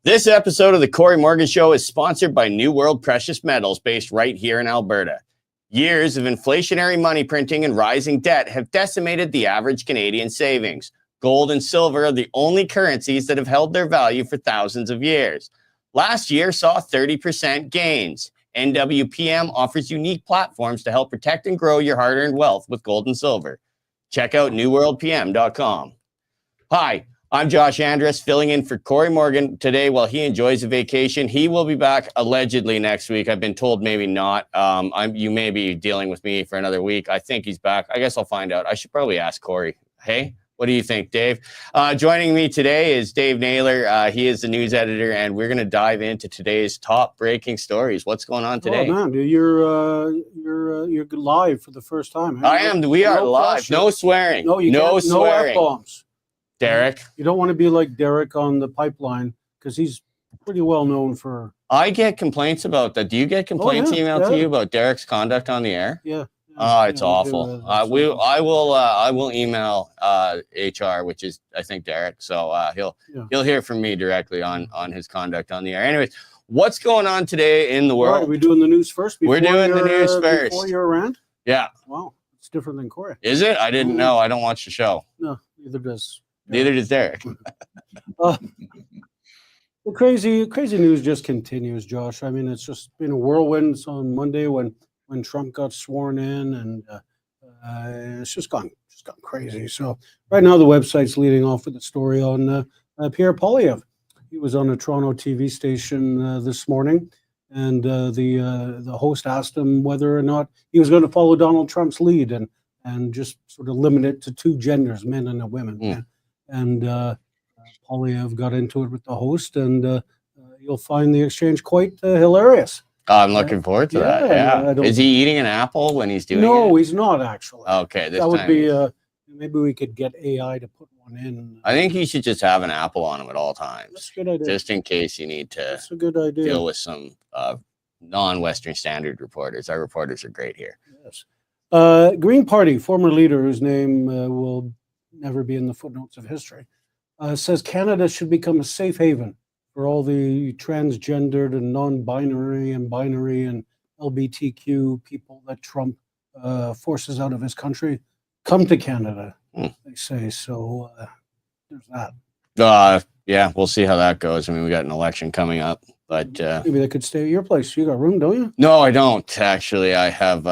This episode of the Cory Morgan Show is sponsored by New World Precious Metals, based right here in Alberta. Years of inflationary money printing and rising debt have decimated the average Canadian savings. Gold and silver are the only currencies that have held their value for thousands of years. Last year saw 30% gains. NWPM offers unique platforms to help protect and grow your hard-earned wealth with gold and silver. Check out newworldpm.com. Hi, I'm Josh Andrus, filling in for Cory Morgan today while he enjoys a vacation. He will be back allegedly next week. I've been told maybe not. You may be dealing with me for another week. I think he's back. I guess I'll find out. I should probably ask Cory. Hey, what do you think, Dave? Joining me today is Dave Naylor. He is the news editor, and we're going to dive into today's top breaking stories. What's going on today? Oh man, you're live for the first time. I am. We are live. Pressure. No swearing. No, you can't. Swearing. No F-bombs. Derek. You don't want to be like Derek on the pipeline because he's pretty well known for. I get complaints about that. Do you get complaints emailed to you about Derek's conduct on the air? Yeah. Oh, it's awful. I will email HR, which is I think Derek. So he'll hear from me directly on his conduct on the air. Anyways, what's going on today in the world? All right, we're doing the news first. We're doing the news first. Before your rant. Yeah. Wow, it's different than Cory. Is it? I didn't know. I don't watch the show. No, neither does. Neither does Derek. The crazy news just continues, Josh. I mean, it's just been a whirlwind. It's on Monday when Trump got sworn in, and it's just gone crazy. So right now the website's leading off with the story on Pierre Poilievre. He was on a Toronto TV station this morning, and the host asked him whether or not he was going to follow Donald Trump's lead and just sort of limit it to two genders, men and a women. Mm. And Poilievre got into it with the host, and you'll find the exchange quite hilarious. I'm looking forward to that. Yeah. Is he eating an apple when he's doing it? No, he's not actually. Okay. That would be, maybe we could get AI to put one in. I think he should just have an apple on him at all times. That's a good idea. Just in case you need to That's a good idea. deal with some non-Western Standard reporters. Our reporters are great here. Yes. Green Party former leader, whose name will never be in the footnotes of history, says Canada should become a safe haven for all the transgendered and non-binary and binary and LGBTQ people that Trump forces out of his country. Come to Canada, they say. So there's that. Yeah, we'll see how that goes. I mean, we got an election coming up, but maybe they could stay at your place. You got room, don't you? No, I don't. Actually, I have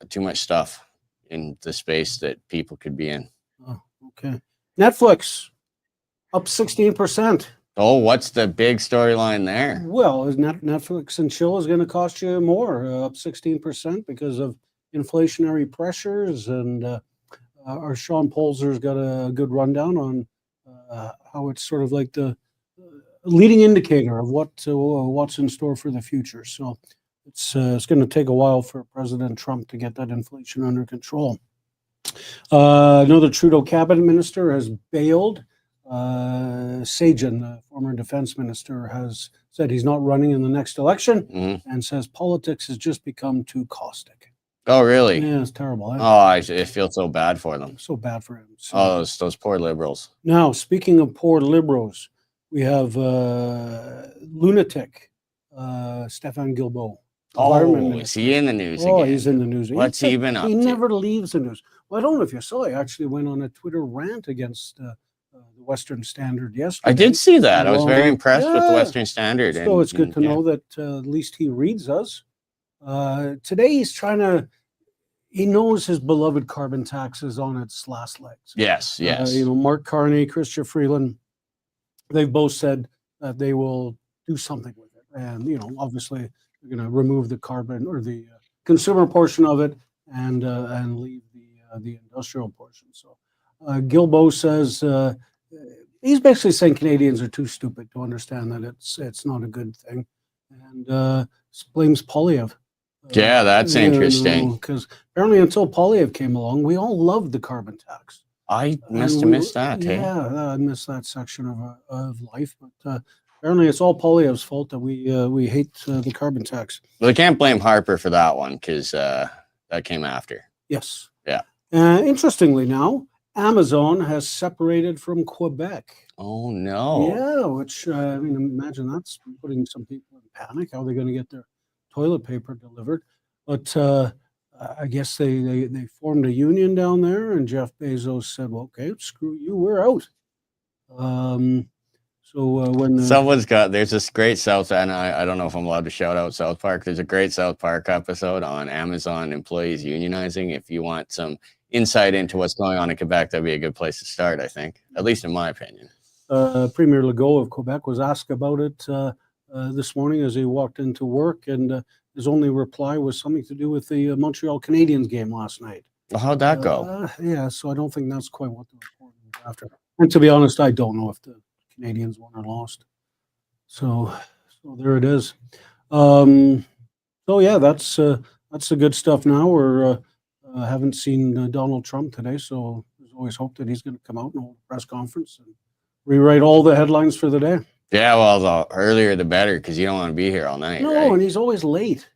too much stuff in the space that people could be in. Oh, okay. Netflix up 16%. Oh, what's the big storyline there? Well, Netflix and chill is going to cost you more, up 16% because of inflationary pressures. And our Sean Polzer's got a good rundown on how it's sort of like the leading indicator of what's in store for the future. So it's going to take a while for President Trump to get that inflation under control. Another Trudeau cabinet minister has bailed. Sajjan, the former defense minister, has said he's not running in the next election and says politics has just become too caustic. Oh, really? Yeah, it's terrible. I feel so bad for them. So bad for him. So, those poor liberals. Now, speaking of poor liberals, we have lunatic Stéphane Guilbeault. Oh, is he in the news again? Oh, he's in the news. What's he been up to? He never leaves the news. Well, I don't know if you saw. He actually went on a Twitter rant against the Western Standard yesterday. I did see that. I was very impressed with the Western Standard. So it's good to know that at least he reads us. Today he's he knows his beloved carbon tax is on its last legs. Yes. Mark Carney, Chrystia Freeland, they've both said that they will do something with it. And, obviously they're going to remove the carbon or the consumer portion of it and leave the industrial portion. So Guilbeault says he's basically saying Canadians are too stupid to understand that it's not a good thing, and blames Poilievre. Yeah, that's interesting. Because apparently until Poilievre came along, we all loved the carbon tax. I must have missed that. Yeah, I missed that section of life. But apparently it's all Poilievre's fault that we hate the carbon tax. Well, they can't blame Harper for that one because that came after. Yes. Yeah. Interestingly now, Amazon has separated from Quebec. Oh, no. Yeah, which, I mean, imagine that's putting some people in panic. How are they going to get their toilet paper delivered? But I guess they formed a union down there, and Jeff Bezos said, well, okay, screw you, we're out. When There's this great and I don't know if I'm allowed to shout out South Park. There's a great South Park episode on Amazon employees unionizing. If you want some insight into what's going on in Quebec, that'd be a good place to start, I think, at least in my opinion. Premier Legault of Quebec was asked about it this morning as he walked into work, and his only reply was something to do with the Montreal Canadiens game last night. How'd that go? Yeah, so I don't think that's quite what the report was after. And to be honest, I don't know if the Canadians won or lost. So there it is. So yeah, that's the good stuff. Now we're haven't seen Donald Trump today, so there's always hope that he's going to come out and hold a press conference and rewrite all the headlines for the day. Yeah, well, the earlier the better, because you don't want to be here all night. No, right? And he's always late.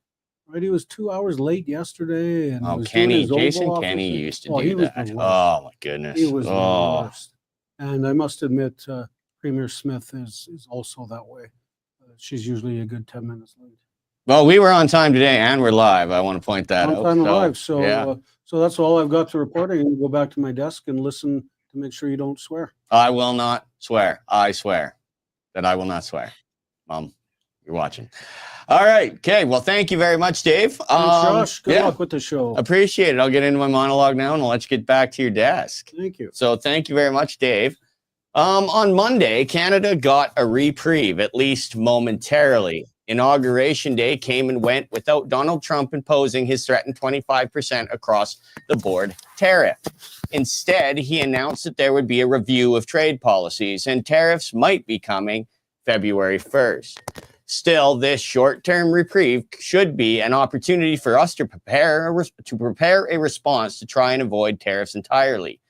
Right, he was 2 hours late yesterday. And Jason Kenney used to do that. Oh my goodness, he was the worst. And I must admit, Premier Smith is also that way. She's usually a good 10 minutes late. Well, we were on time today, and we're live. I want to point that out. On time live. So that's all I've got to report. I'm going to go back to my desk and listen to make sure you don't swear. I will not swear. I swear that I will not swear. Mom, you're watching. All right. Okay. Well, thank you very much, Dave. Thanks, Josh. Good luck with the show. Appreciate it. I'll get into my monologue now, and I'll let you get back to your desk. Thank you. So thank you very much, Dave. On Monday, Canada got a reprieve, at least momentarily. Inauguration Day came and went without Donald Trump imposing his threatened 25% across the board tariff. Instead, he announced that there would be a review of trade policies, and tariffs might be coming February 1st. Still, this short-term reprieve should be an opportunity for us to prepare a response to try and avoid tariffs entirely.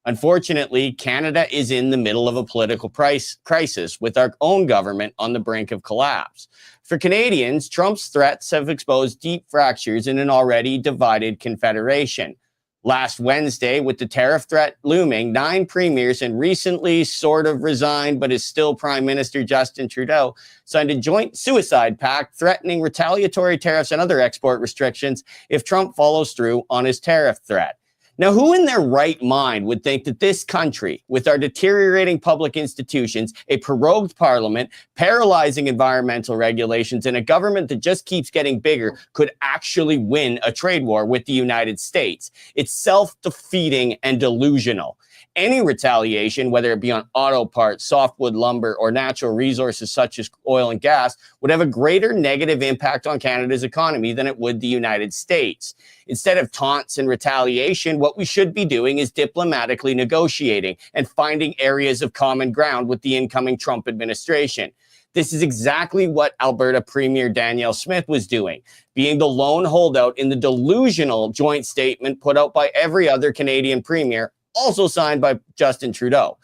Unfortunately, Canada is in the middle of a political crisis with our own government on the brink of collapse. For Canadians, Trump's threats have exposed deep fractures in an already divided confederation. Last Wednesday, with the tariff threat looming, 9 premiers and recently sort of resigned but is still Prime Minister Justin Trudeau signed a joint suicide pact threatening retaliatory tariffs and other export restrictions if Trump follows through on his tariff threat. Now, who in their right mind would think that this country, with our deteriorating public institutions, a prorogued parliament, paralyzing environmental regulations, and a government that just keeps getting bigger, could actually win a trade war with the United States? It's self-defeating and delusional. Any retaliation, whether it be on auto parts, softwood lumber, or natural resources such as oil and gas, would have a greater negative impact on Canada's economy than it would the United States. Instead of taunts and retaliation, what we should be doing is diplomatically negotiating and finding areas of common ground with the incoming Trump administration. This is exactly what Alberta Premier Danielle Smith was doing, being the lone holdout in the delusional joint statement put out by every other Canadian premier, also signed by Justin Trudeau.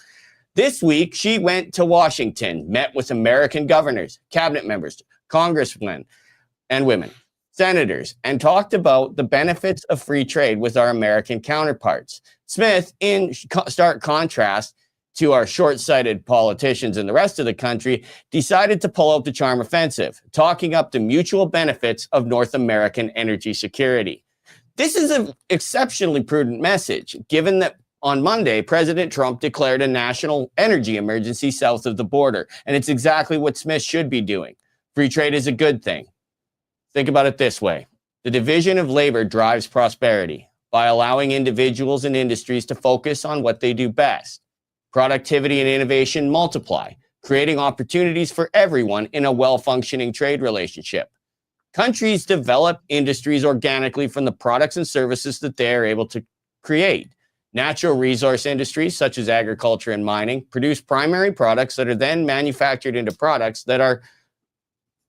This week, she went to Washington, met with American governors, cabinet members, congressmen and women, senators, and talked about the benefits of free trade with our American counterparts. Smith, in stark contrast to our short-sighted politicians in the rest of the country, decided to pull out the charm offensive, talking up the mutual benefits of North American energy security. This is an exceptionally prudent message, given that on Monday, President Trump declared a national energy emergency south of the border, and it's exactly what Smith should be doing. Free trade is a good thing. Think about it this way. The division of labor drives prosperity by allowing individuals and industries to focus on what they do best. Productivity and innovation multiply, creating opportunities for everyone in a well-functioning trade relationship. Countries develop industries organically from the products and services that they are able to create. Natural resource industries, such as agriculture and mining, produce primary products that are then manufactured into products that are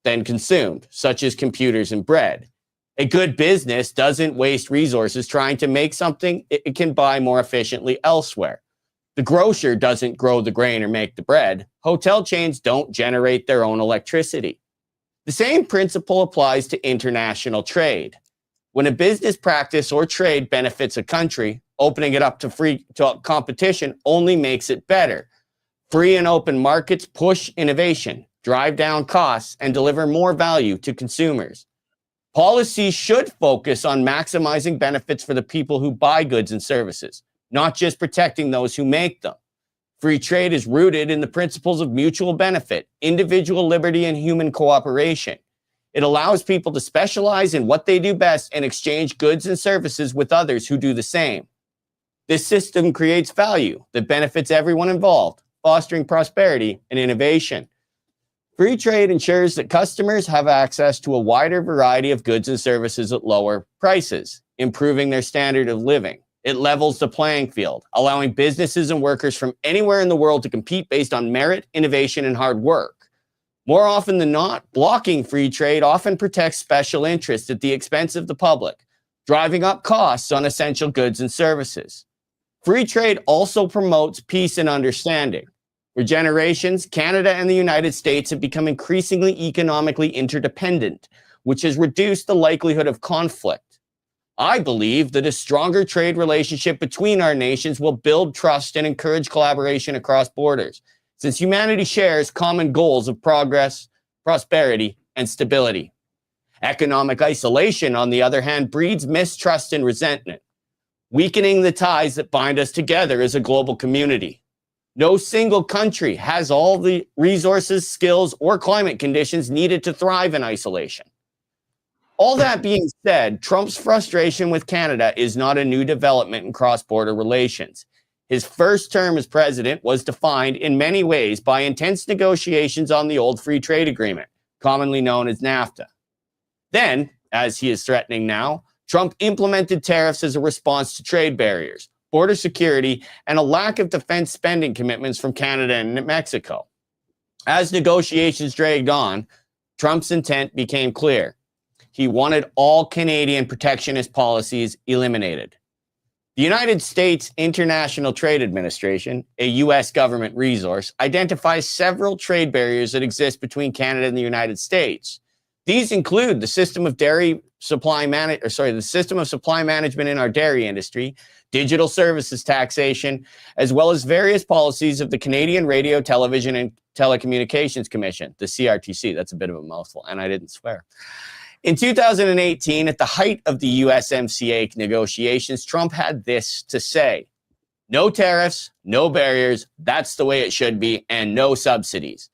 then consumed, such as computers and bread. A good business doesn't waste resources trying to make something it can buy more efficiently elsewhere. The grocer doesn't grow the grain or make the bread. Hotel chains don't generate their own electricity. The same principle applies to international trade. When a business practice or trade benefits a country, opening it up to competition only makes it better. Free and open markets push innovation, drive down costs, and deliver more value to consumers. Policy should focus on maximizing benefits for the people who buy goods and services, not just protecting those who make them. Free trade is rooted in the principles of mutual benefit, individual liberty, and human cooperation. It allows people to specialize in what they do best and exchange goods and services with others who do the same. This system creates value that benefits everyone involved, fostering prosperity and innovation. Free trade ensures that customers have access to a wider variety of goods and services at lower prices, improving their standard of living. It levels the playing field, allowing businesses and workers from anywhere in the world to compete based on merit, innovation, and hard work. More often than not, blocking free trade often protects special interests at the expense of the public, driving up costs on essential goods and services. Free trade also promotes peace and understanding. For generations, Canada and the United States have become increasingly economically interdependent, which has reduced the likelihood of conflict. I believe that a stronger trade relationship between our nations will build trust and encourage collaboration across borders, since humanity shares common goals of progress, prosperity, and stability. Economic isolation, on the other hand, breeds mistrust and resentment, weakening the ties that bind us together as a global community. No single country has all the resources, skills, or climate conditions needed to thrive in isolation. All that being said, Trump's frustration with Canada is not a new development in cross-border relations. His first term as president was defined in many ways by intense negotiations on the old free trade agreement, commonly known as NAFTA. Then, as he is threatening now, Trump implemented tariffs as a response to trade barriers, border security, and a lack of defense spending commitments from Canada and Mexico. As negotiations dragged on, Trump's intent became clear. He wanted all Canadian protectionist policies eliminated. The United States International Trade Administration, a U.S. government resource, identifies several trade barriers that exist between Canada and the United States. These include the system of supply management in our dairy industry, digital services taxation, as well as various policies of the Canadian Radio, Television, and Telecommunications Commission, the CRTC. That's a bit of a mouthful, and I didn't swear. In 2018, at the height of the USMCA negotiations, Trump had this to say: no tariffs, no barriers, that's the way it should be, and no subsidies.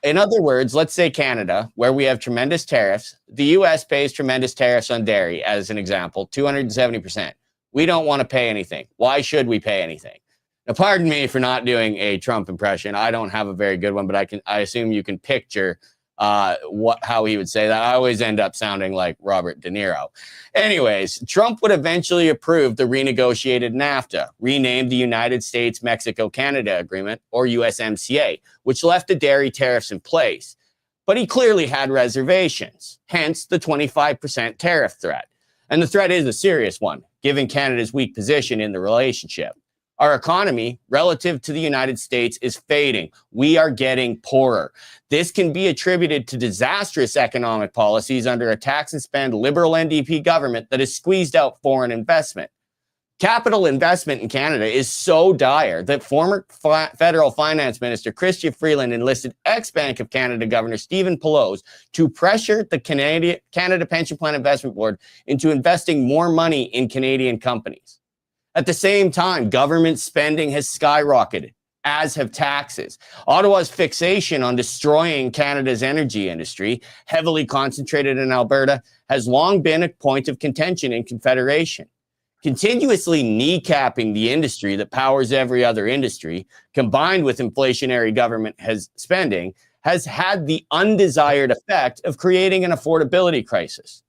In other words, let's say Canada, where we have tremendous tariffs, the US pays tremendous tariffs on dairy, as an example, 270%. We don't want to pay anything. Why should we pay anything? Now, pardon me for not doing a Trump impression. I don't have a very good one, but I assume you can picture how he would say that. I always end up sounding like Robert De Niro. Anyways, Trump would eventually approve the renegotiated NAFTA, renamed the United States-Mexico-Canada Agreement, or USMCA, which left the dairy tariffs in place. But he clearly had reservations, hence the 25% tariff threat. And the threat is a serious one, given Canada's weak position in the relationship. Our economy, relative to the United States, is fading. We are getting poorer. This can be attributed to disastrous economic policies under a tax and spend liberal NDP government that has squeezed out foreign investment. Capital investment in Canada is so dire that former federal finance minister Chrystia Freeland enlisted ex-Bank of Canada Governor Stephen Poloz to pressure the Canada Pension Plan Investment Board into investing more money in Canadian companies. At the same time, government spending has skyrocketed, as have taxes. Ottawa's fixation on destroying Canada's energy industry, heavily concentrated in Alberta, has long been a point of contention in Confederation. Continuously kneecapping the industry that powers every other industry, combined with inflationary government spending, has had the undesired effect of creating an affordability crisis.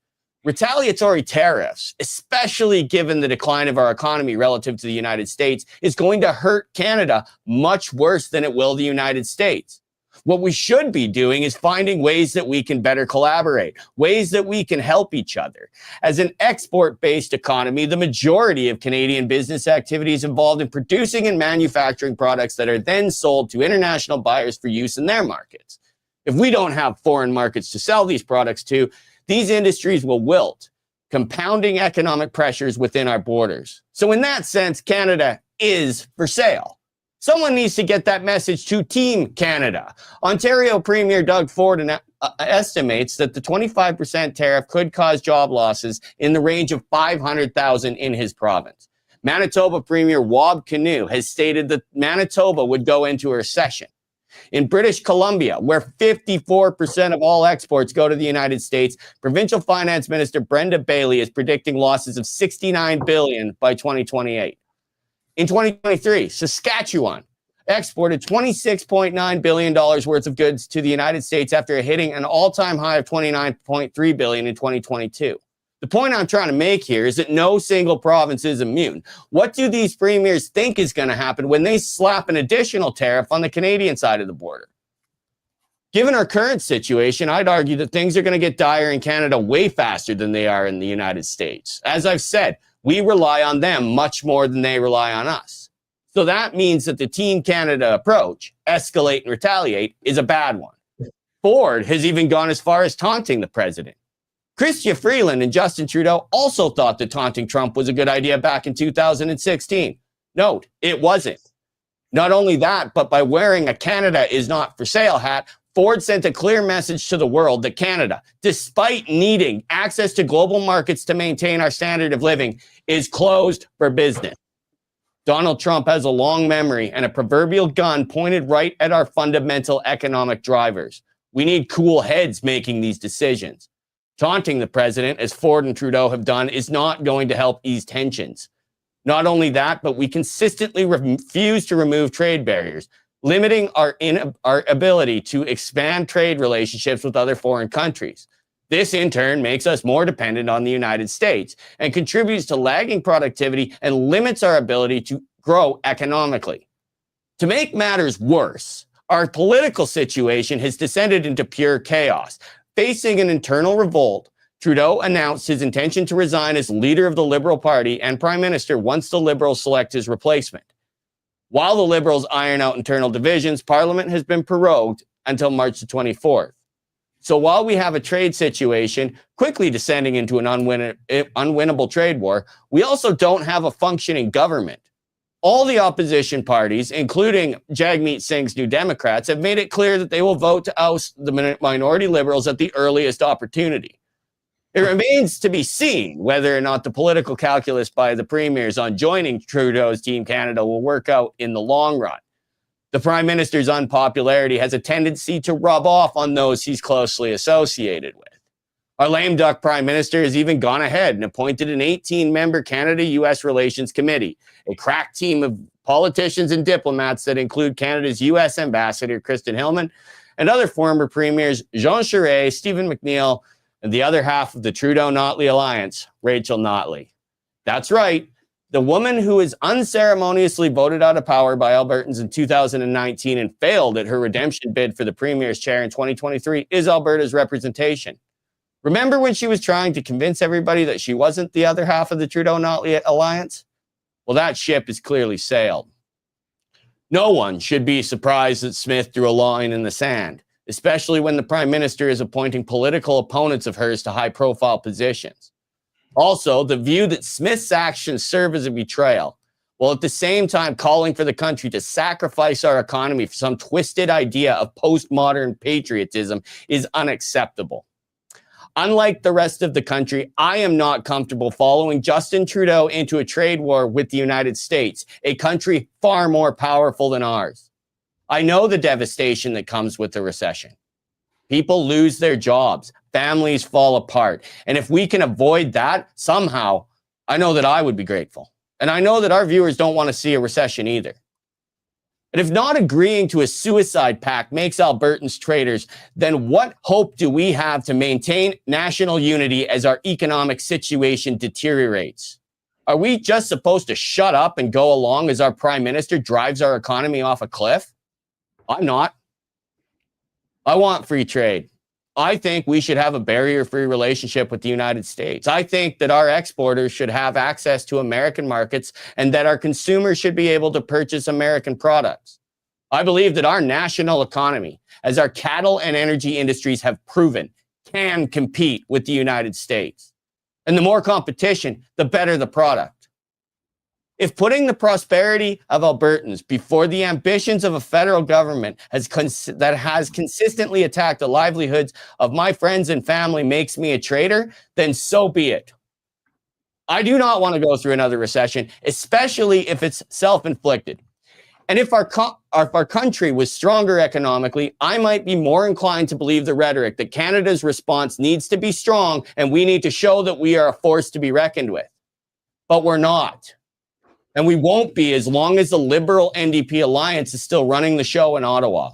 Retaliatory tariffs, especially given the decline of our economy relative to the United States, is going to hurt Canada much worse than it will the United States. What we should be doing is finding ways that we can better collaborate, ways that we can help each other. As an export-based economy, the majority of Canadian business activity is involved in producing and manufacturing products that are then sold to international buyers for use in their markets. If we don't have foreign markets to sell these products to, these industries will wilt, compounding economic pressures within our borders. So in that sense, Canada is for sale. Someone needs to get that message to Team Canada. Ontario Premier Doug Ford estimates that the 25% tariff could cause job losses in the range of 500,000 in his province. Manitoba Premier Wab Kinew has stated that Manitoba would go into a recession. In British Columbia, where 54% of all exports go to the United States, Provincial Finance Minister Brenda Bailey is predicting losses of $69 billion by 2028. In 2023, Saskatchewan exported $26.9 billion worth of goods to the United States after hitting an all-time high of $29.3 billion in 2022. The point I'm trying to make here is that no single province is immune. What do these premiers think is going to happen when they slap an additional tariff on the Canadian side of the border? Given our current situation, I'd argue that things are going to get dire in Canada way faster than they are in the United States. As I've said, we rely on them much more than they rely on us. So that means that the Team Canada approach, escalate and retaliate, is a bad one. Ford has even gone as far as taunting the president. Chrystia Freeland and Justin Trudeau also thought that taunting Trump was a good idea back in 2016. Note, it wasn't. Not only that, but by wearing a Canada is not for sale hat, Ford sent a clear message to the world that Canada, despite needing access to global markets to maintain our standard of living, is closed for business. Donald Trump has a long memory and a proverbial gun pointed right at our fundamental economic drivers. We need cool heads making these decisions. Taunting the president, as Ford and Trudeau have done, is not going to help ease tensions. Not only that, but we consistently refuse to remove trade barriers, limiting our ability to expand trade relationships with other foreign countries. This, in turn, makes us more dependent on the United States and contributes to lagging productivity and limits our ability to grow economically. To make matters worse, our political situation has descended into pure chaos. Facing an internal revolt, Trudeau announced his intention to resign as leader of the Liberal Party and Prime Minister once the Liberals select his replacement. While the Liberals iron out internal divisions, Parliament has been prorogued until March the 24th. So while we have a trade situation quickly descending into an unwinnable trade war, we also don't have a functioning government. All the opposition parties, including Jagmeet Singh's New Democrats, have made it clear that they will vote to oust the minority Liberals at the earliest opportunity. It remains to be seen whether or not the political calculus by the premiers on joining Trudeau's Team Canada will work out in the long run. The Prime Minister's unpopularity has a tendency to rub off on those he's closely associated with. Our lame duck Prime Minister has even gone ahead and appointed an 18-member Canada-U.S. Relations Committee, a crack team of politicians and diplomats that include Canada's U.S. Ambassador, Kristen Hillman, and other former premiers, Jean Charest, Stephen McNeil, and the other half of the Trudeau-Notley alliance, Rachel Notley. That's right. The woman who was unceremoniously voted out of power by Albertans in 2019 and failed at her redemption bid for the Premier's chair in 2023 is Alberta's representation. Remember when she was trying to convince everybody that she wasn't the other half of the Trudeau-Notley alliance? Well, that ship has clearly sailed. No one should be surprised that Smith drew a line in the sand, especially when the Prime Minister is appointing political opponents of hers to high-profile positions. Also, the view that Smith's actions serve as a betrayal, while at the same time calling for the country to sacrifice our economy for some twisted idea of postmodern patriotism, is unacceptable. Unlike the rest of the country, I am not comfortable following Justin Trudeau into a trade war with the United States, a country far more powerful than ours. I know the devastation that comes with the recession. People lose their jobs, families fall apart, and if we can avoid that somehow, I know that I would be grateful. And I know that our viewers don't want to see a recession either. And if not agreeing to a suicide pact makes Albertans traitors, then what hope do we have to maintain national unity as our economic situation deteriorates? Are we just supposed to shut up and go along as our Prime Minister drives our economy off a cliff? I'm not. I want free trade. I think we should have a barrier-free relationship with the United States. I think that our exporters should have access to American markets and that our consumers should be able to purchase American products. I believe that our national economy, as our cattle and energy industries have proven, can compete with the United States. And the more competition, the better the product. If putting the prosperity of Albertans before the ambitions of a federal government that has consistently attacked the livelihoods of my friends and family makes me a traitor, then so be it. I do not want to go through another recession, especially if it's self-inflicted. And if our country was stronger economically, I might be more inclined to believe the rhetoric that Canada's response needs to be strong and we need to show that we are a force to be reckoned with. But we're not. And we won't be as long as the Liberal NDP alliance is still running the show in Ottawa.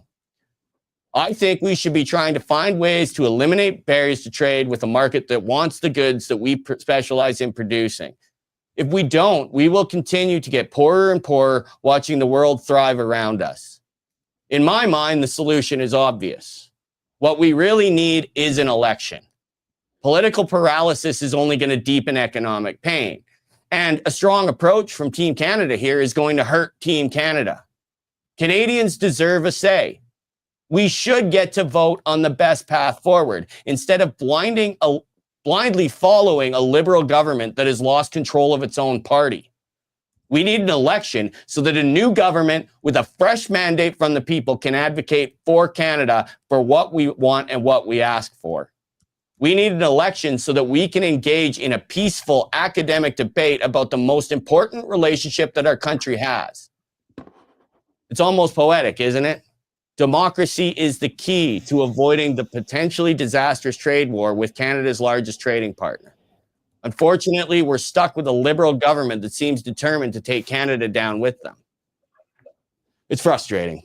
I think we should be trying to find ways to eliminate barriers to trade with a market that wants the goods that we specialize in producing. If we don't, we will continue to get poorer and poorer, watching the world thrive around us. In my mind, the solution is obvious. What we really need is an election. Political paralysis is only going to deepen economic pain. And a strong approach from Team Canada here is going to hurt Team Canada. Canadians deserve a say. We should get to vote on the best path forward instead of blindly following a Liberal government that has lost control of its own party. We need an election so that a new government with a fresh mandate from the people can advocate for Canada for what we want and what we ask for. We need an election so that we can engage in a peaceful academic debate about the most important relationship that our country has. It's almost poetic, isn't it? Democracy is the key to avoiding the potentially disastrous trade war with Canada's largest trading partner. Unfortunately, we're stuck with a Liberal government that seems determined to take Canada down with them. It's frustrating.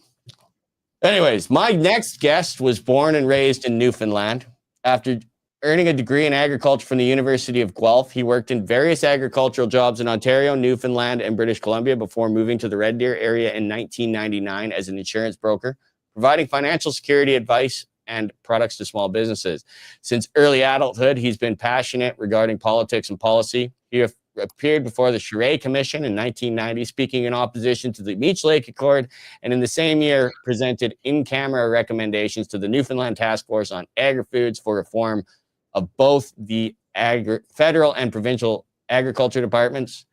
Anyways, my next guest was born and raised in Newfoundland. After earning a degree in agriculture from the University of Guelph, he worked in various agricultural jobs in Ontario, Newfoundland, and British Columbia before moving to the Red Deer area in 1999 as an insurance broker, providing financial security advice and products to small businesses. Since early adulthood, he's been passionate regarding politics and policy. He appeared before the Charest Commission in 1990, speaking in opposition to the Meech Lake Accord, and in the same year presented in-camera recommendations to the Newfoundland Task Force on Agri-Foods for reform of both the federal and provincial agriculture departments.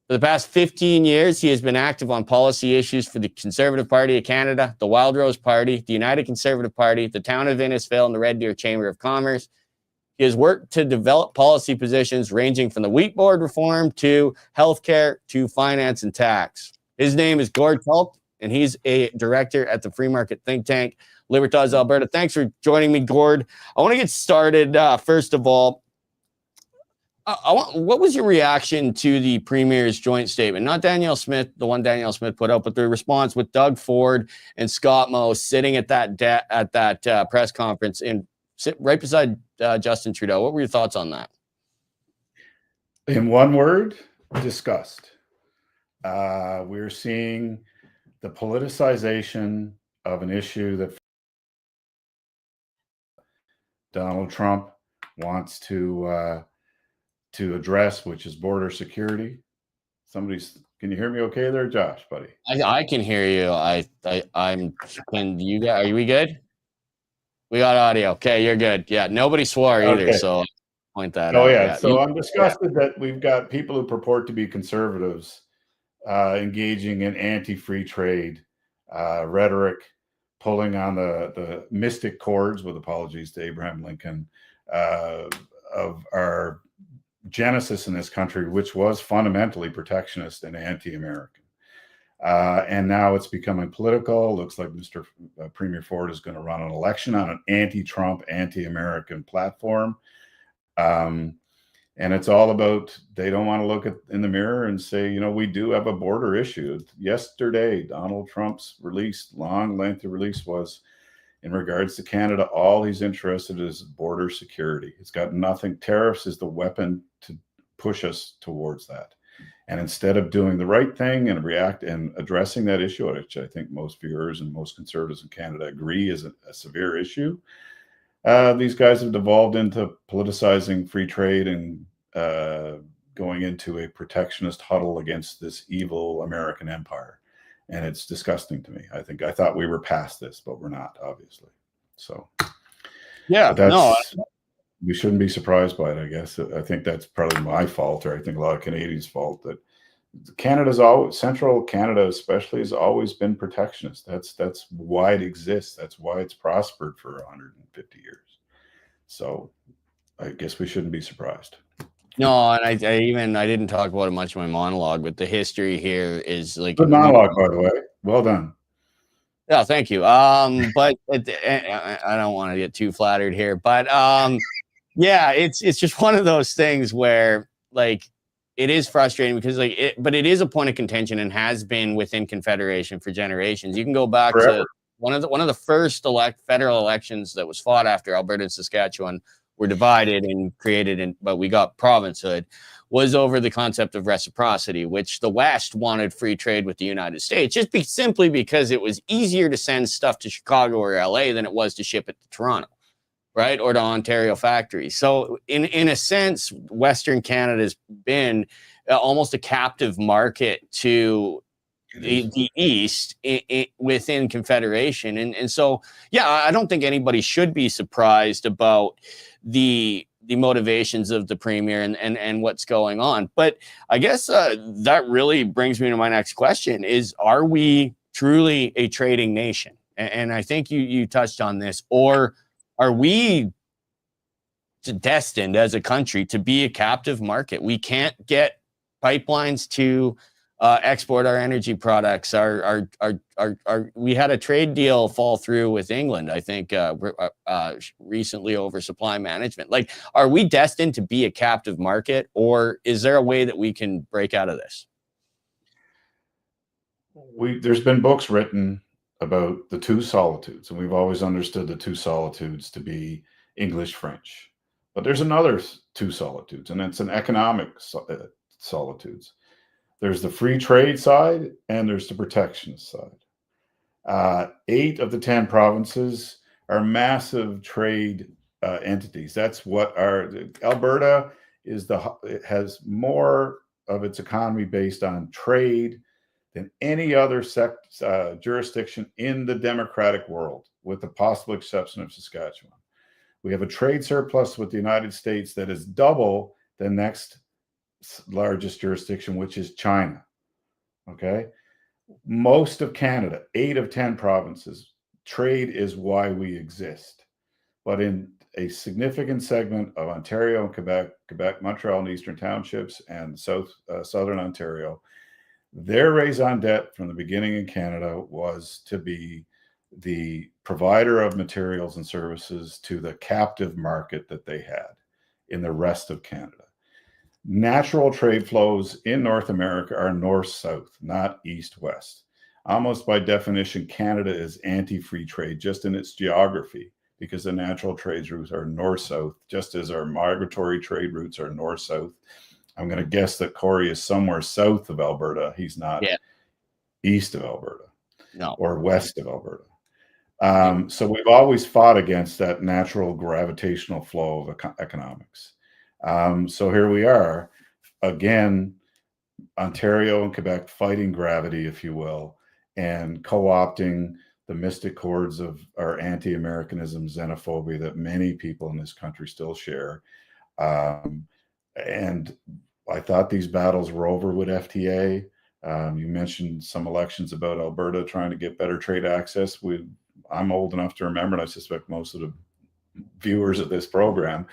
For the past 15 years, he has been active on policy issues for the Conservative Party of Canada, the Wild Rose Party, the United Conservative Party, the Town of Innisfail, and the Red Deer Chamber of Commerce. He has worked to develop policy positions ranging from the wheat board reform to healthcare to finance and tax. His name is Gord Tulk, and he's a director at the free market think tank, Libertas Alberta. Thanks for joining me, Gord. I want to get started. First of all, what was your reaction to the Premier's joint statement? Not Danielle Smith, the one Danielle Smith put out, but the response with Doug Ford and Scott Moe sitting at that press conference right beside Justin Trudeau. What were your thoughts on that? In one word, disgust. We're seeing the politicization of an issue that Donald Trump wants to address, which is border security. Can you hear me okay there, Josh, buddy? I can hear you. Are we good? We got audio. Okay, you're good. Yeah, nobody swore either, okay. So point that out. Yeah. So I'm disgusted that we've got people who purport to be conservatives engaging in anti-free trade rhetoric, pulling on the mystic chords, with apologies to Abraham Lincoln, of our genesis in this country, which was fundamentally protectionist and anti-American. And now it's becoming political. Looks like Mr. Premier Ford is going to run an election on an anti-Trump, anti-American platform. And it's all about, they don't want to look in the mirror and say, we do have a border issue. Yesterday, Donald Trump's long lengthy release was, in regards to Canada, all he's interested in is border security. It's got nothing. Tariffs is the weapon to push us towards that. And instead of doing the right thing and addressing that issue, which I think most viewers and most conservatives in Canada agree is a severe issue, these guys have devolved into politicizing free trade and going into a protectionist huddle against this evil American empire. And it's disgusting to me. I thought we were past this, but we're not, obviously. So, yeah, we shouldn't be surprised by it, I guess. I think that's probably my fault, or I think a lot of Canadians' fault, that Central Canada especially has always been protectionist. That's why it exists. That's why it's prospered for 150 years. So I guess we shouldn't be surprised. No, and I didn't talk about it much in my monologue, but the history here is like Good monologue, by the way. Well done. Yeah, thank you. But I don't want to get too flattered here, but yeah, it's just one of those things where like it is frustrating because but it is a point of contention and has been within Confederation for generations. You can go back Forever. to one of the first federal elections that was fought after Alberta and Saskatchewan were divided and created, but we got provincehood, was over the concept of reciprocity, which the West wanted free trade with the United States, simply because it was easier to send stuff to Chicago or LA than it was to ship it to Toronto, right? Or to Ontario factories. So in a sense, Western Canada has been almost a captive market to the East within Confederation. And so, yeah, I don't think anybody should be surprised about the motivations of the premier and what's going on. But I guess that really brings me to my next question is, are we truly a trading nation? And I think you touched on this. Or are we destined as a country to be a captive market? We can't get pipelines to export our energy products. We had a trade deal fall through with England, I think, recently over supply management. Like, are we destined to be a captive market, or is there a way that we can break out of this? There's been books written about the two solitudes, and we've always understood the two solitudes to be English, French. But there's another two solitudes, and it's an economic solitudes. There's the free trade side and there's the protectionist side. 8 of the 10 provinces are massive trade entities. That's what Alberta has more of its economy based on trade than any other jurisdiction in the democratic world, with the possible exception of Saskatchewan. We have a trade surplus with the United States that is double the next largest jurisdiction, which is China. Okay. Most of Canada, 8 of 10 provinces, trade is why we exist. But in a significant segment of Ontario and Quebec, Montreal and Eastern Townships, and Southern Ontario, their raison d'etre from the beginning in Canada was to be the provider of materials and services to the captive market that they had in the rest of Canada. Natural trade flows in North America are north-south, not east-west. Almost by definition, Canada is anti-free trade just in its geography, because the natural trade routes are north-south, just as our migratory trade routes are north-south. I'm going to guess that Cory is somewhere south of Alberta. He's not east of Alberta, or west of Alberta. So we've always fought against that natural gravitational flow of economics. So here we are, again, Ontario and Quebec fighting gravity, if you will, and co-opting the mystic chords of our anti-Americanism, xenophobia that many people in this country still share. And I thought these battles were over with FTA. You mentioned some elections about Alberta trying to get better trade access. I'm old enough to remember, and I suspect most of the viewers of this program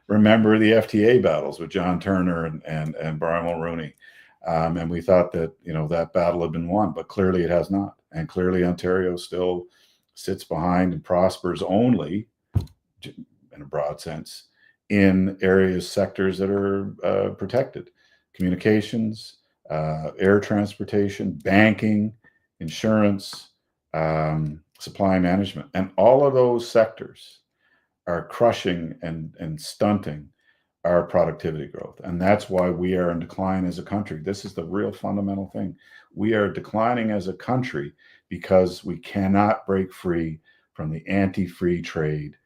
remember the FTA battles with John Turner and Brian Mulroney. And we thought that, that battle had been won, but clearly it has not. And clearly Ontario still sits behind and prospers only, in a broad sense, in sectors that are protected. Communications, air transportation, banking, insurance, supply management. And all of those sectors are crushing and stunting our productivity growth. And that's why we are in decline as a country. This is the real fundamental thing. We are declining as a country because we cannot break free from the anti-free trade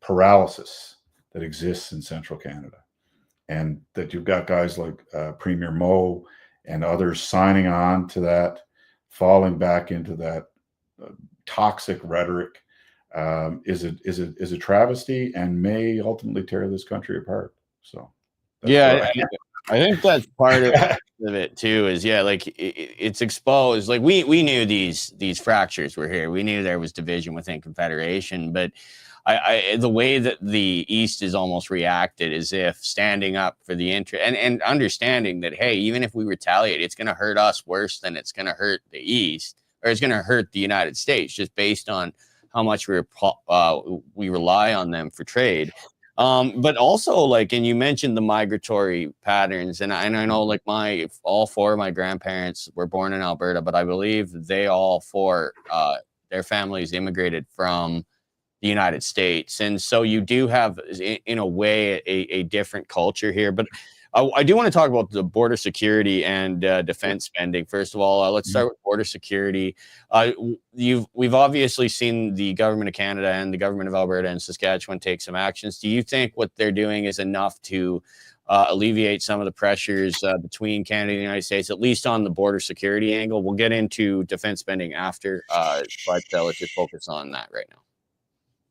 paralysis that exists in central Canada. And that you've got guys like Premier Moe and others signing on to that, falling back into that toxic rhetoric, is a travesty and may ultimately tear this country apart. So I think that's part of it too. Is like it's exposed. Like we knew these fractures were here. We knew there was division within Confederation, but the way that the East is almost reacted as if standing up for the interest and understanding that, hey, even if we retaliate, it's going to hurt us worse than it's going to hurt the East, or it's going to hurt the United States, just based on how much we rely on them for trade. But also, like, and you mentioned the migratory patterns, and I know, like, all four of my grandparents were born in Alberta, but I believe they all four, their families immigrated from the United States. And so you do have, in a way, a different culture here. But I do want to talk about the border security and defense spending. First of all, let's start with border security. We've obviously seen the government of Canada and the government of Alberta and Saskatchewan take some actions. Do you think what they're doing is enough to alleviate some of the pressures between Canada and the United States, at least on the border security angle? We'll get into defense spending after, but let's just focus on that right now.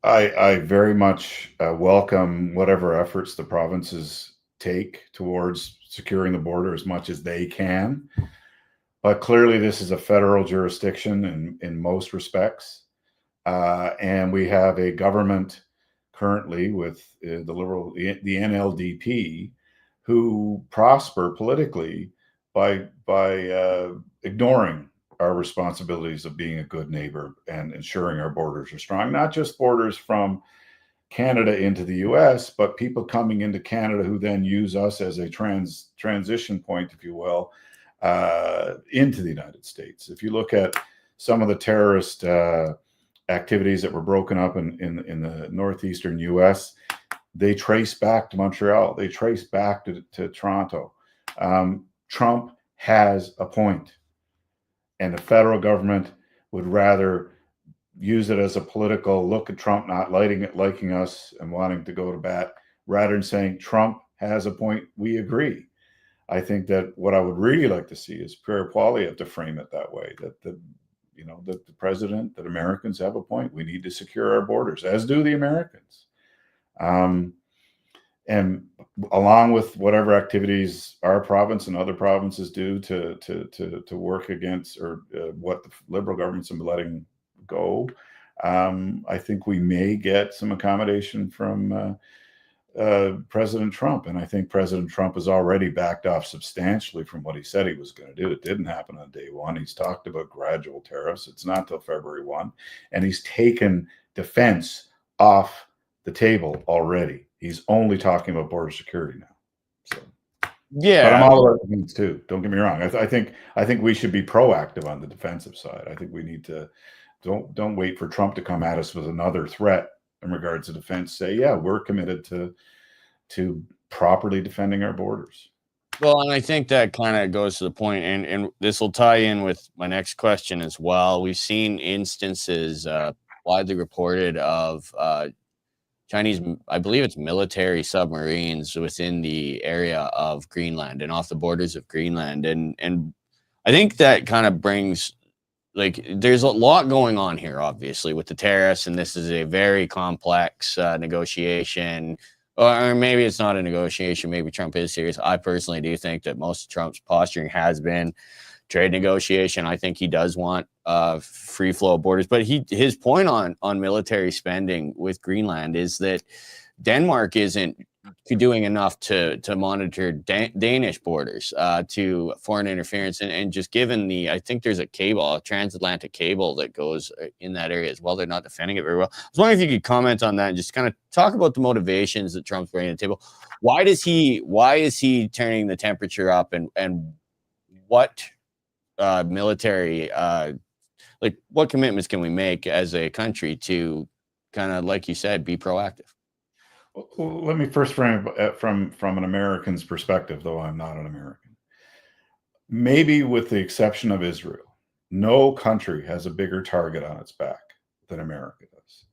I very much welcome whatever efforts the provinces take towards securing the border as much as they can. But clearly, this is a federal jurisdiction in most respects. And we have a government currently with the NLDP, who prosper politically by ignoring our responsibilities of being a good neighbor and ensuring our borders are strong, not just borders from Canada into the US, but people coming into Canada who then use us as a transition point, if you will, into the United States. If you look at some of the terrorist activities that were broken up in the northeastern US, they trace back to Montreal, they trace back to Toronto. Trump has a point. And the federal government would rather use it as a political look at Trump not liking us and wanting to go to bat, rather than saying Trump has a point, we agree. I think that what I would really like to see is Pierre Poilievre to frame it that way, that the president, that Americans have a point. We need to secure our borders, as do the Americans. And along with whatever activities our province and other provinces do to work against or what the Liberal governments have been letting go, I think we may get some accommodation from President Trump. And I think President Trump has already backed off substantially from what he said he was going to do. It didn't happen on day one. He's talked about gradual tariffs. It's not till February 1. And he's taken defense off the table already. He's only talking about border security now. So, yeah, but I'm all about things too. Don't get me wrong. I think we should be proactive on the defensive side. I think we need to don't wait for Trump to come at us with another threat in regards to defense. Say, yeah, we're committed to properly defending our borders. Well, and I think that kind of goes to the point, and this will tie in with my next question as well. We've seen instances widely reported of Chinese, I believe it's military submarines within the area of Greenland and off the borders of Greenland. And I think that kind of brings, like, there's a lot going on here, obviously, with the tariffs, and this is a very complex negotiation. Or maybe it's not a negotiation. Maybe Trump is serious. I personally do think that most of Trump's posturing has been trade negotiation. I think he does want free flow of borders, but his point on military spending with Greenland is that Denmark isn't doing enough to monitor Danish borders to foreign interference, and just given I think there's a transatlantic cable that goes in that area as well. They're not defending it very well. I was wondering if you could comment on that and just kind of talk about the motivations that Trump's bringing to the table. Why is he turning the temperature up, and what military what commitments can we make as a country to kind of, like you said, be proactive? Well, let me first frame it from an American's perspective, though I'm not an American. Maybe with the exception of Israel, no country has a bigger target on its back than America does.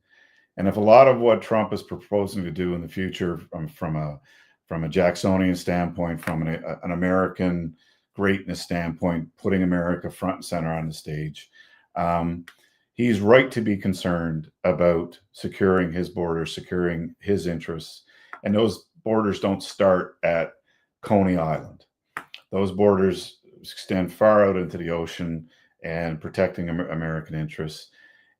And if a lot of what Trump is proposing to do in the future from a Jacksonian standpoint, from an American greatness standpoint, putting America front and center on the stage, he's right to be concerned about securing his borders, securing his interests. And those borders don't start at Coney Island. Those borders extend far out into the ocean and protecting American interests.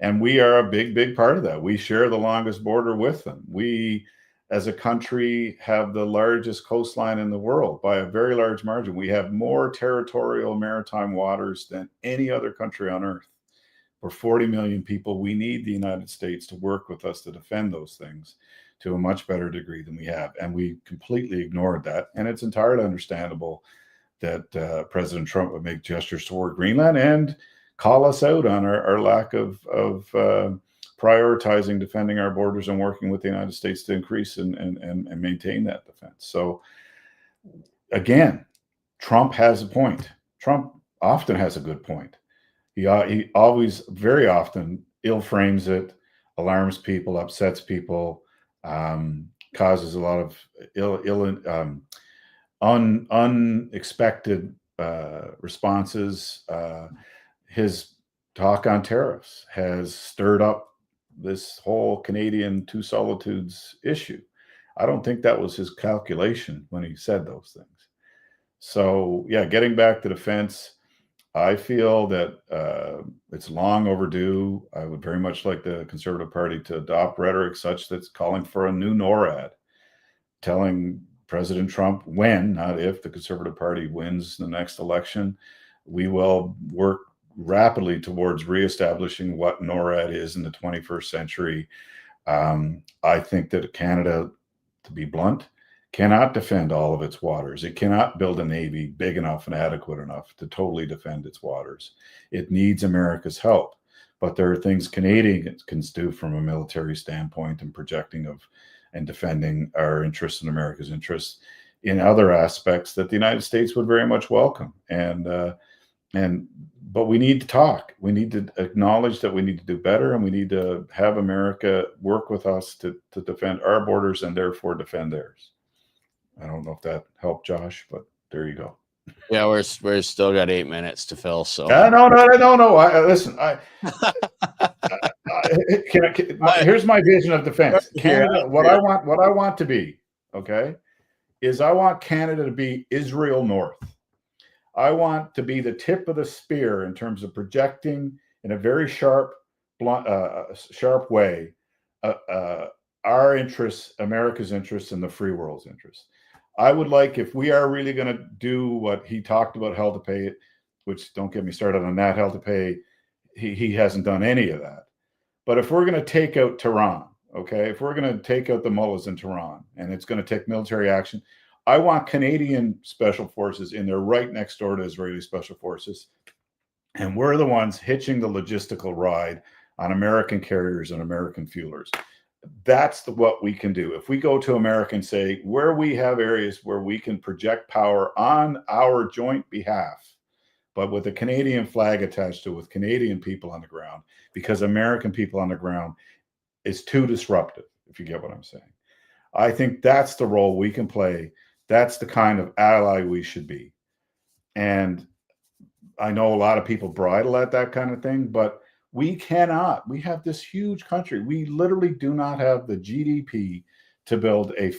And we are a big, big part of that. We share the longest border with them. We, as a country, have the largest coastline in the world by a very large margin. We have more territorial maritime waters than any other country on earth. We're 40 million people. We need the United States to work with us to defend those things to a much better degree than we have. And we completely ignored that. And it's entirely understandable that President Trump would make gestures toward Greenland and call us out on our lack of prioritizing defending our borders and working with the United States to increase and maintain that defense. So again, Trump has a point. Trump often has a good point. He always, very often, ill frames it, alarms people, upsets people, causes a lot of unexpected responses. His talk on tariffs has stirred up this whole Canadian two solitudes issue. I don't think that was his calculation when he said those things. So yeah, getting back to defense, I feel that it's long overdue. I would very much like the Conservative Party to adopt rhetoric such that's calling for a new NORAD, telling President Trump when, not if, the Conservative Party wins the next election, we will work rapidly towards reestablishing what NORAD is in the 21st century. I think that Canada, to be blunt, cannot defend all of its waters. It cannot build a navy big enough and adequate enough to totally defend its waters. It needs America's help. But there are things Canadians can do from a military standpoint and projecting of and defending our interests and America's interests in other aspects that the United States would very much welcome. But we need to talk. We need to acknowledge that we need to do better, and we need to have America work with us to defend our borders and therefore defend theirs. I don't know if that helped, Josh, but there you go. Yeah, we're still got 8 minutes to fill. So no. Listen, here's my vision of defense. Canada, what I want to be, okay, is I want Canada to be Israel North. I want to be the tip of the spear in terms of projecting in a very sharp way our interests, America's interests, and the free world's interests. I would like, if we are really going to do what he talked about, hell to pay, which don't get me started on that, hell to pay, he hasn't done any of that. But if we're going to take out Tehran, okay, if we're going to take out the mullahs in Tehran, and it's going to take military action, I want Canadian special forces in there right next door to Israeli special forces. And we're the ones hitching the logistical ride on American carriers and American fuelers. That's what we can do. If we go to America and say, where we have areas where we can project power on our joint behalf, but with a Canadian flag attached to it, with Canadian people on the ground, because American people on the ground is too disruptive, if you get what I'm saying. I think that's the role we can play. That's the kind of ally we should be. And I know a lot of people bridle at that kind of thing, but we cannot. We have this huge country. We literally do not have the GDP to build a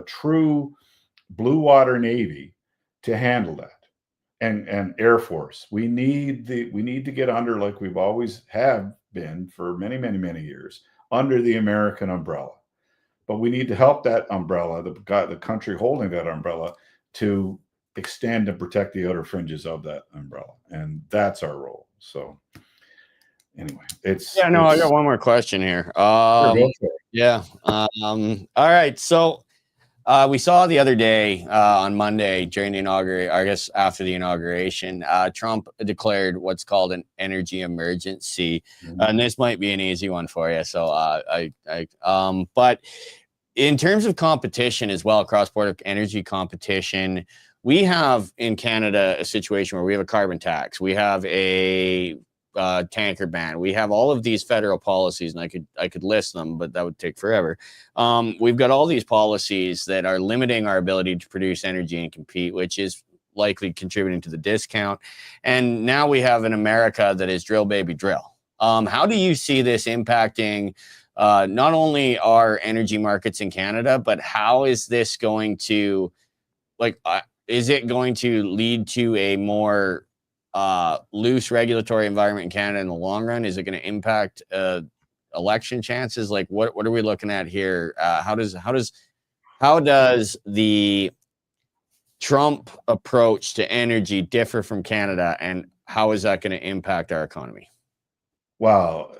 true blue water navy to handle that, and Air Force. We need to get under, like we've always have been for many, many, many years, under the American umbrella. But we need to help that umbrella, the country holding that umbrella, to extend and protect the outer fringes of that umbrella, and that's our role. So. Anyway, I got one more question here. All right. So we saw the other day on Monday during the inauguration, I guess after the inauguration, Trump declared what's called an energy emergency. And this might be an easy one for you. So but in terms of competition as well, cross-border energy competition, we have in Canada a situation where we have a carbon tax. We have a tanker ban. We have all of these federal policies, and I could list them, but that would take forever. We've got all these policies that are limiting our ability to produce energy and compete, which is likely contributing to the discount. And now we have an America that is drill, baby, drill. How do you see this impacting not only our energy markets in Canada, but how is this going to like, is it going to lead to a more loose regulatory environment in Canada in the long run? Is it going to impact election chances? Like, what are we looking at here? How does the Trump approach to energy differ from Canada, and how is that going to impact our economy? Well,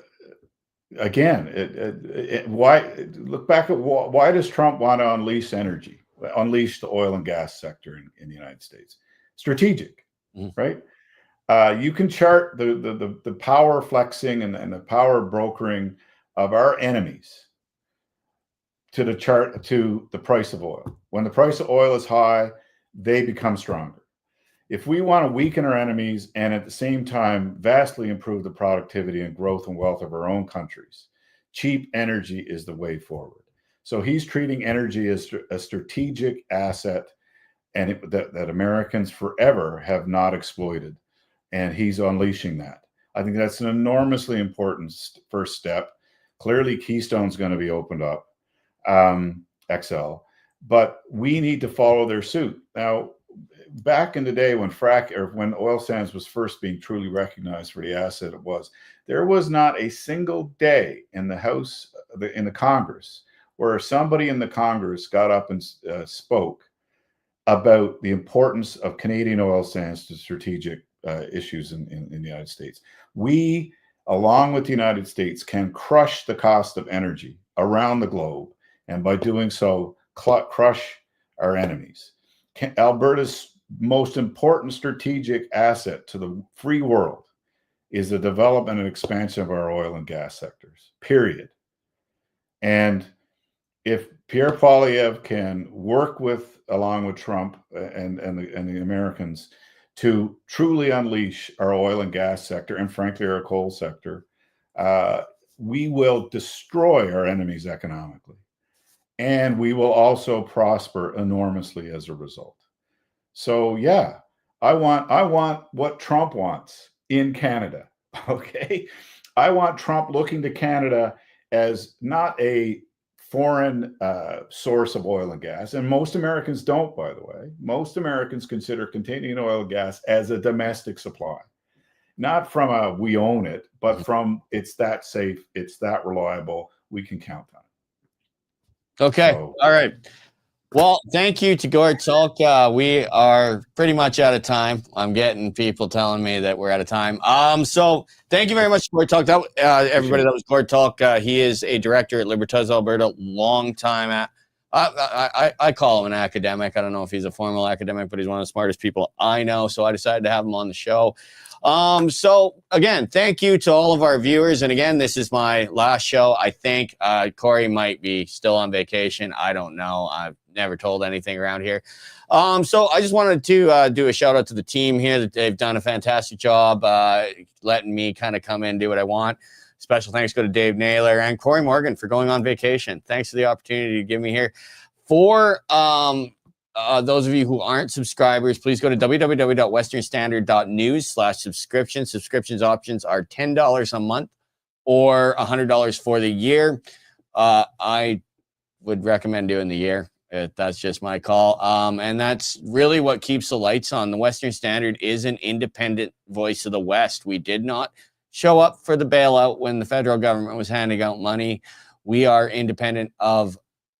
again, why look back at why does Trump want to unleash the oil and gas sector in the United States? Strategic, right? You can chart the power flexing and the power brokering of our enemies to the price of oil. When the price of oil is high, they become stronger. If we want to weaken our enemies and at the same time vastly improve the productivity and growth and wealth of our own countries, cheap energy is the way forward. So he's treating energy as a strategic asset and that Americans forever have not exploited. And he's unleashing that. I think that's an enormously important first step. Clearly, Keystone's going to be opened up, XL, but we need to follow their suit. Now, back in the day when when oil sands was first being truly recognized for the asset it was, there was not a single day in the Congress where somebody in the Congress got up and spoke about the importance of Canadian oil sands to strategic issues in the United States. We, along with the United States, can crush the cost of energy around the globe, and by doing so, crush our enemies. Alberta's most important strategic asset to the free world is the development and expansion of our oil and gas sectors, period. And if Pierre Poilievre can work along with Trump and the Americans to truly unleash our oil and gas sector and frankly our coal sector, we will destroy our enemies economically. And we will also prosper enormously as a result. So yeah, I want what Trump wants in Canada. Okay. I want Trump looking to Canada as not a foreign source of oil and gas. And most Americans don't, by the way. Most Americans consider Canadian oil and gas as a domestic supply. Not from a we own it, but from it's that safe, it's that reliable, we can count on it. Okay. So, all right. Well, thank you to Gord Tulk. We are pretty much out of time. I'm getting people telling me that we're out of time. So thank you very much, Gord Tulk. Everybody, that was Gord Tulk. He is a director at Libertas Alberta, long time at. I call him an academic. I don't know if he's a formal academic, but he's one of the smartest people I know. So I decided to have him on the show. So again, thank you to all of our viewers. And again, this is my last show. I think Cory might be still on vacation. I don't know. I've never told anything around here. So I just wanted to do a shout out to the team here. That they've done a fantastic job letting me kind of come in and do what I want. Special thanks go to Dave Naylor and Cory Morgan for going on vacation. Thanks for the opportunity to give me here. For those of you who aren't subscribers, please go to www.westernstandard.news/subscription. Subscriptions options are $10 a month or $100 for the year. I would recommend doing the year. That's just my call. And that's really what keeps the lights on. The Western Standard is an independent voice of the West. We did not show up for the bailout when the federal government was handing out money. We are independent of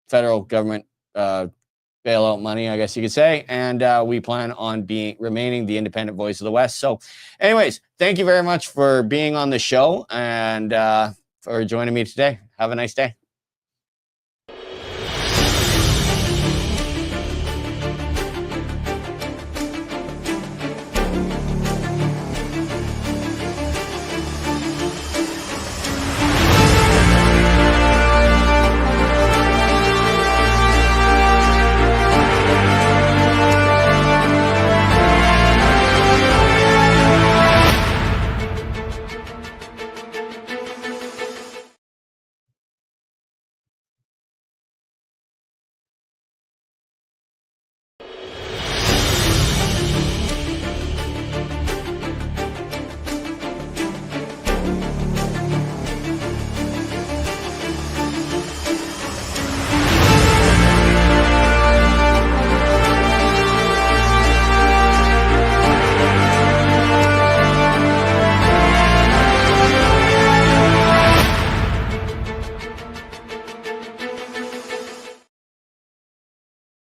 federal government bailout money, I guess you could say. And we plan on remaining the independent voice of the West. So anyways, thank you very much for being on the show and for joining me today. Have a nice day.